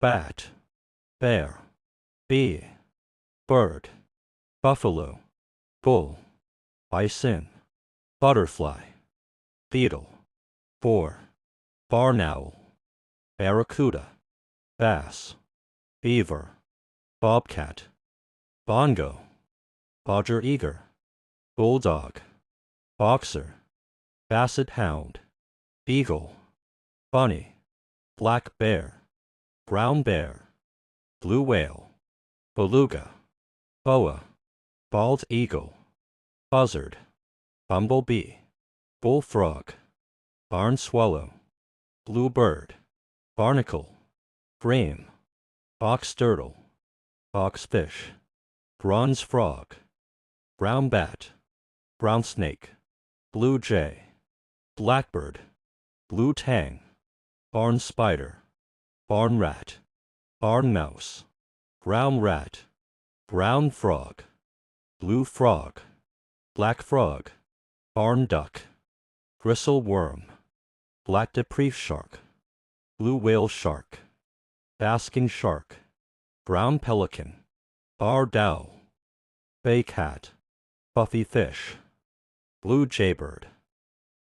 bat, bear, bee, bird, buffalo, bull, bison, butterfly, beetle, boar, barn owl, barracuda, bass, beaver, bobcat, bongo, bodger eager, bulldog, boxer, basset hound, beagle, bunny, black bear, brown bear, blue whale, beluga, boa, bald eagle, buzzard, bumblebee, bullfrog, barn swallow, bluebird, barnacle, bream, box turtle, boxfish, bronze frog, brown bat, brown snake, blue jay, blackbird, blue tang, barn spider, barn rat, barn mouse, brown rat, brown frog, blue frog, black frog, barn duck, bristle worm, black depreve shark, blue whale shark, basking shark, brown pelican, barred owl, bay cat, puffy fish, blue jaybird,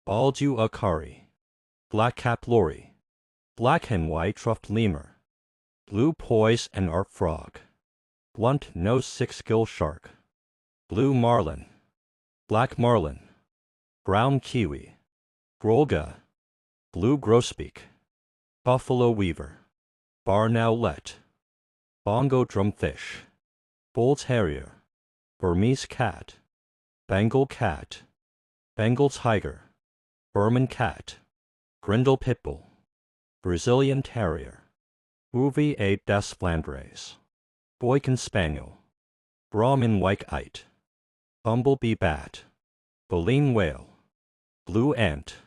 baldu akari, black-capped lory, black and white ruffed lemur, blue poise and art frog, blunt-nosed six-gill shark, blue marlin, black marlin, brown kiwi, grolga, blue grosbeak, buffalo weaver, barn owlet, bongo drumfish, bull terrier, Burmese cat, Bengal cat, Bengal tiger, Burman cat, Grindle pitbull, Brazilian terrier, Bouvier des Flandres, Boykin spaniel, Brahmin white-eyed, bumblebee bat, baleen whale, blue ant,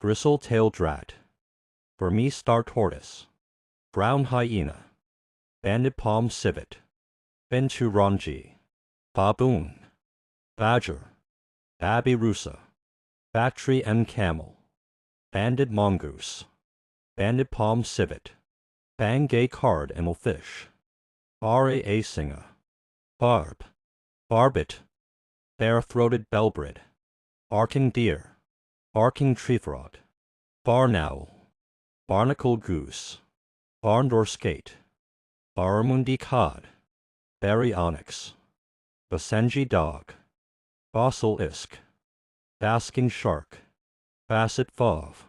bristle-tailed rat, Burmese star tortoise, brown hyena, banded palm civet, binturongii, baboon, badger, babirusa, battery and camel, banded mongoose, banded palm civet, bangay card fish, bare asinga, barb, barbet, bare-throated bellbred, barking deer, barking tree frog, barn owl, barnacle goose, barndoor skate, barramundi cod, berry onyx, basenji dog, basilisk, basking shark, basset fauve,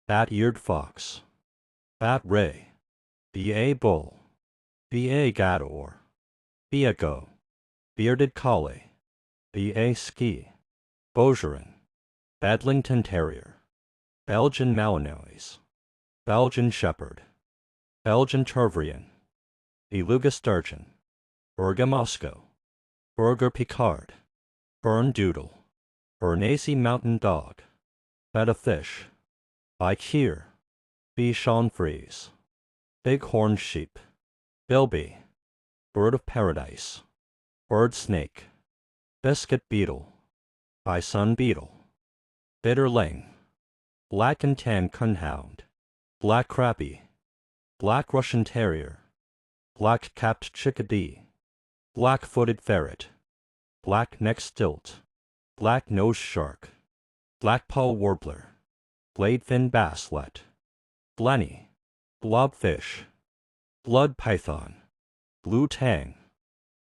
bat-eared fox, bat ray, ba bull, ba gador, biago, bearded collie, ba ski, Bogerin, Bedlington terrier, Belgian Malinois, Belgian shepherd, Belgian Tervrian, Beluga sturgeon, Bergamasco, Burger Picard, Bern doodle, Bernese mountain dog, feta fish, Bikeer, Bichon frise, bighorn sheep, bilby, bird of paradise, bird snake, biscuit beetle, bison beetle, bitterling, black and tan coonhound, black crappie, black Russian terrier, black-capped chickadee, black-footed ferret, black-necked stilt, black-nosed shark, black-paw warbler, blade-fin basslet, blenny, blobfish, blood python, blue tang,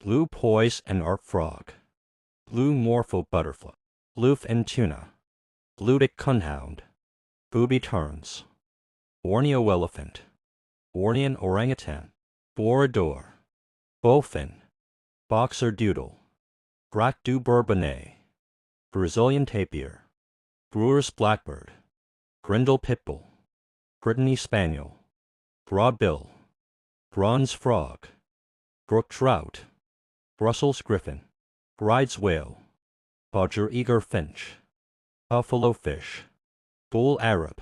blue poise and art frog, blue morpho butterfly, bluefin tuna, bluedick coonhound, booby terns, Borneo elephant, Bornean orangutan, borador, bowfin, boxer doodle, Braque du Bourbonnais, Brazilian tapir, brewer's blackbird, Grindle pitbull, Brittany spaniel, broadbill, bronze frog, brook trout, Brussels griffon, bride's whale, bodger eager finch, buffalo fish, bull Arab,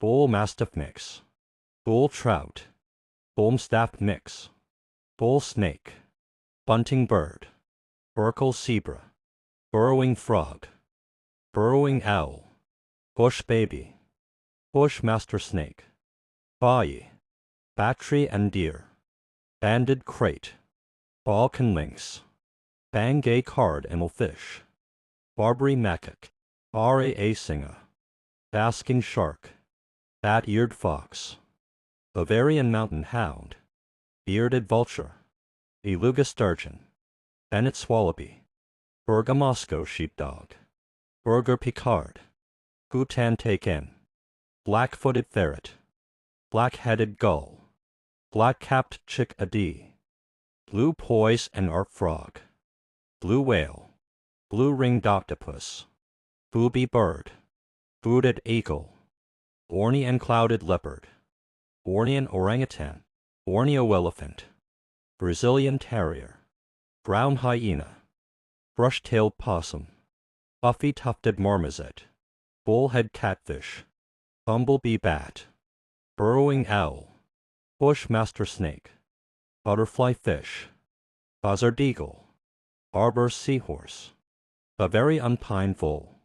bull mastiff mix, bull trout, bull staff mix, bull snake, bunting bird, Burkle zebra, burrowing frog, burrowing owl, bush baby, bush master snake, bayi, bat tree and deer, banded crate, Balkan lynx, Bangay cardinalfish, Barbary macaque, Bara asinga, basking shark, bat-eared fox, Bavarian mountain hound, bearded vulture, beluga sturgeon, Bennet's wallaby, Bergamasco sheepdog, Burger picard, Bhutan taiken, black-footed ferret, black-headed gull, black-capped chick-adee, blue poise and arp frog, blue whale, blue-ringed octopus, booby bird, booted eagle, Borneo and clouded leopard, Bornean orangutan, Borneo elephant, Brazilian terrier, brown hyena, brush-tailed possum, puffy tufted marmoset, bullhead catfish, bumblebee bat, burrowing owl, bushmaster snake, butterfly fish, buzzard eagle, Barber's seahorse, Bavarian pine vole,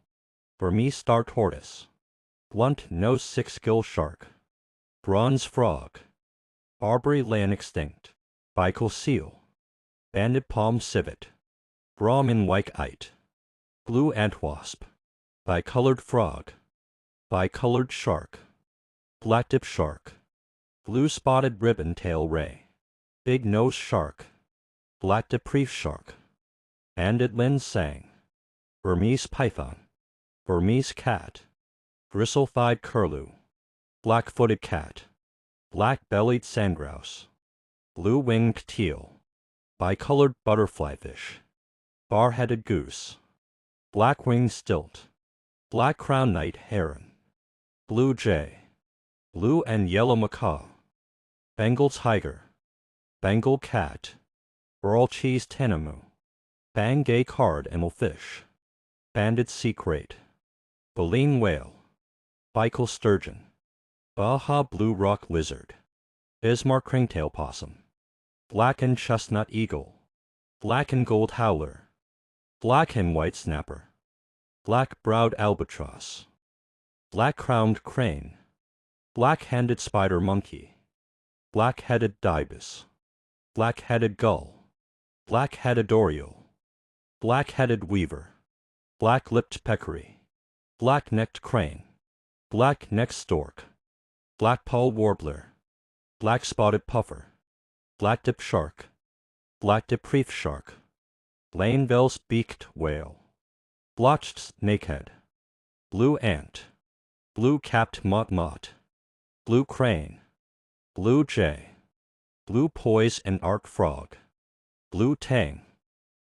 Burmese star tortoise, blunt-nosed six-gill shark, bronze frog, Barbary land extinct, Baikal seal, banded palm civet, Brahmin white-eyed, blue antwasp, bicolored frog, bicolored shark, black-tip shark, blue-spotted ribbon-tail ray, big-nosed shark, black-tip reef shark, banded linsang, Burmese python, Burmese cat, bristle-thighed curlew, black-footed cat, black-bellied sandgrouse, blue-winged teal, bicolored butterflyfish, bar-headed goose, black-winged stilt, black-crowned night heron, blue jay, blue and yellow macaw, Bengal tiger, Bengal cat, Burl cheese tenamu, Bangay cardinalfish, banded sea crate, baleen whale, Baikal sturgeon, Baja blue rock lizard, Bismarck ringtail possum, black and chestnut eagle, black and gold howler, black and white snapper, black-browed albatross, black-crowned crane, black-handed spider monkey, black-headed ibis, black-headed gull, black-headed oriole, black-headed weaver, black-lipped peccary, black-necked crane, black-necked stork, black-poll warbler, black-spotted puffer, black-tip shark, black-tip reef shark, Lanevel's beaked whale, blotched snakehead, blue ant, blue-capped motmot, blue crane, blue jay, blue poise and arc frog, blue tang,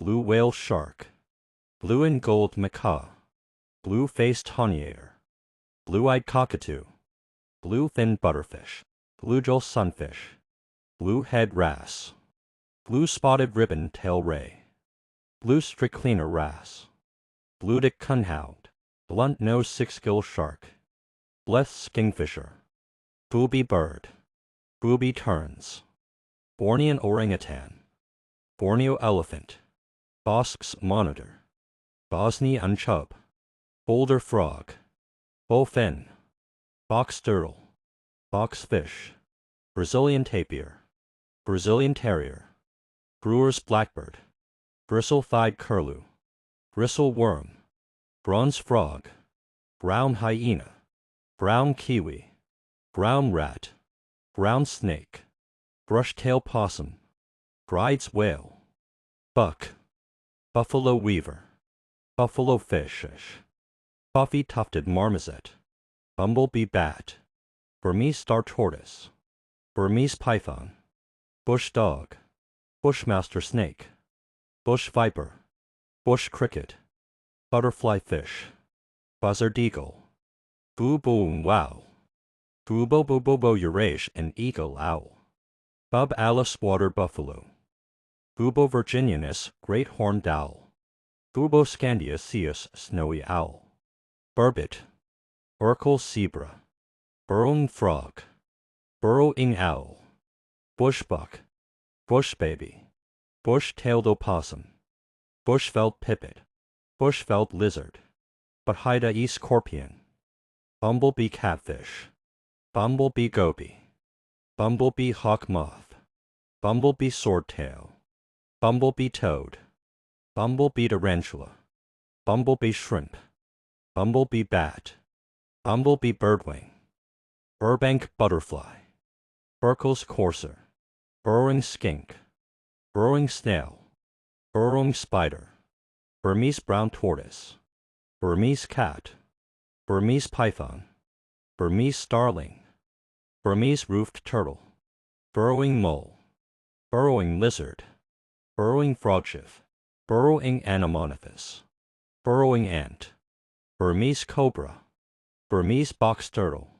blue whale shark, blue and gold macaw, blue-faced honeyare, blue-eyed cockatoo, blue-fin butterfish, blue-gill sunfish, blue-head wrasse, blue-spotted ribbon-tail ray, blue strychnina wrasse, blue-dick cunhound, blunt-nosed six-gill shark, blessed kingfisher, booby bird, booby terns, Bornean orangutan, Borneo elephant, Bosque's monitor, Bosnian chub, boulder frog, bowfin, box turtle, boxfish, Brazilian tapir, Brazilian terrier, brewer's blackbird, bristle-thighed curlew, bristle worm, bronze frog, brown hyena, brown kiwi, brown rat, brown snake, brush-tail possum, bride's whale, buck, buffalo weaver, buffalo fish, puffy tufted marmoset, bumblebee bat, Burmese star tortoise, Burmese python, bush dog, bushmaster snake, bush viper, bush cricket, butterfly fish, buzzard eagle, boo-boo wow, boobo eurasian and eagle owl, bub Alice water buffalo, Bubo virginianus great horned owl, Bubo scandiaceus snowy owl, burbot, Urkel zebra, burrowing frog, burrowing owl, bushbuck, bush baby, bush-tailed opossum, bush-veld pipit, bush-veld lizard, Buthidae scorpion, bumblebee catfish, bumblebee goby, bumblebee hawk moth, bumblebee swordtail, bumblebee toad, bumblebee tarantula, bumblebee shrimp, bumblebee bat, bumblebee birdwing, Burbank butterfly, Burkle's courser, burrowing skink, burrowing snail, burrowing spider, Burmese brown tortoise, Burmese cat, Burmese python, Burmese starling, Burmese roofed turtle, burrowing mole, burrowing lizard, burrowing frogchief, burrowing anemonephis, burrowing ant, Burmese cobra, Burmese box turtle,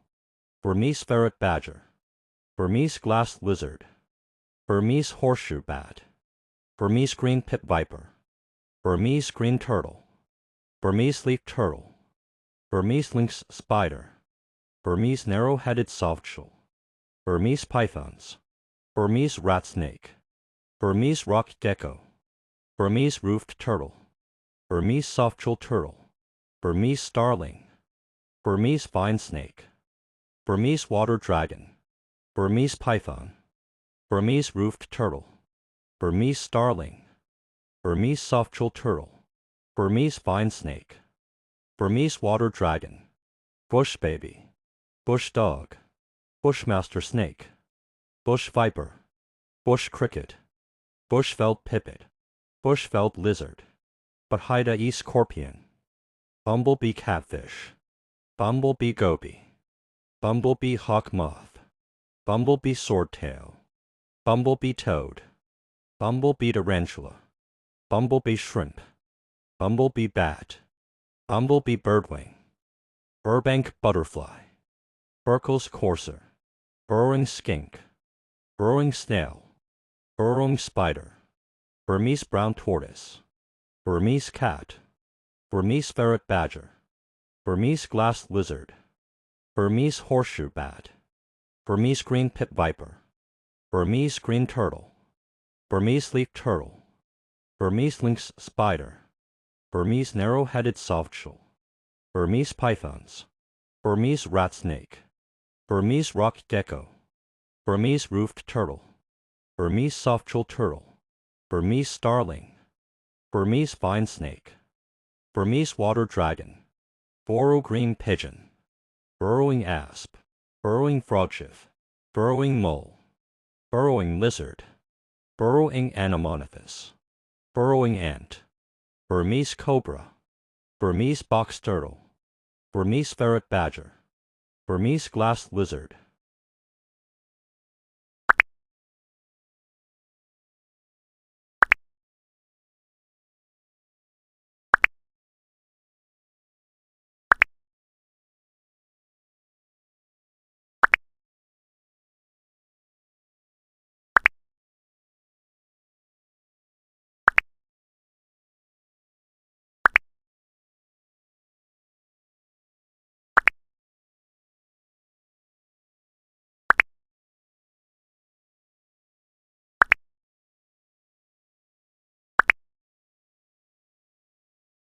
Burmese ferret badger, Burmese glass lizard, Burmese horseshoe bat, Burmese green pit viper, Burmese green turtle, Burmese leaf turtle, Burmese lynx spider, Burmese narrow-headed softshell, Burmese pythons, Burmese rat snake, Burmese rock gecko, Burmese roofed turtle, Burmese softshell turtle, Burmese starling, Burmese vine snake, Burmese water dragon, Burmese python, Burmese roofed turtle, Burmese starling, Burmese softshell turtle, Burmese vine snake, Burmese water dragon, bush baby, bush dog, bushmaster snake, bush viper, bush cricket, bush-veld pipit, bush-veld lizard, Buthidae scorpion, bumblebee catfish, bumblebee goby, bumblebee hawk moth, bumblebee swordtail, bumblebee toad, bumblebee tarantula, bumblebee shrimp, bumblebee bat, bumblebee birdwing, Burbank butterfly, Burkle's courser, burrowing skink, burrowing snail, burrowing spider, Burmese brown tortoise, Burmese cat, Burmese ferret badger, Burmese glass lizard, Burmese horseshoe bat, Burmese green pit viper, Burmese green turtle, Burmese leaf turtle, Burmese lynx spider, Burmese narrow-headed softshell, Burmese pythons, Burmese rat snake, Burmese rock gecko, Burmese roofed turtle, Burmese softshell turtle, Burmese starling, Burmese vine snake, Burmese water dragon, Boro green pigeon, burrowing asp, burrowing frogchief, burrowing mole, burrowing lizard, burrowing anemonephis, burrowing ant, Burmese cobra, Burmese box turtle, Burmese ferret badger, Burmese glass lizard,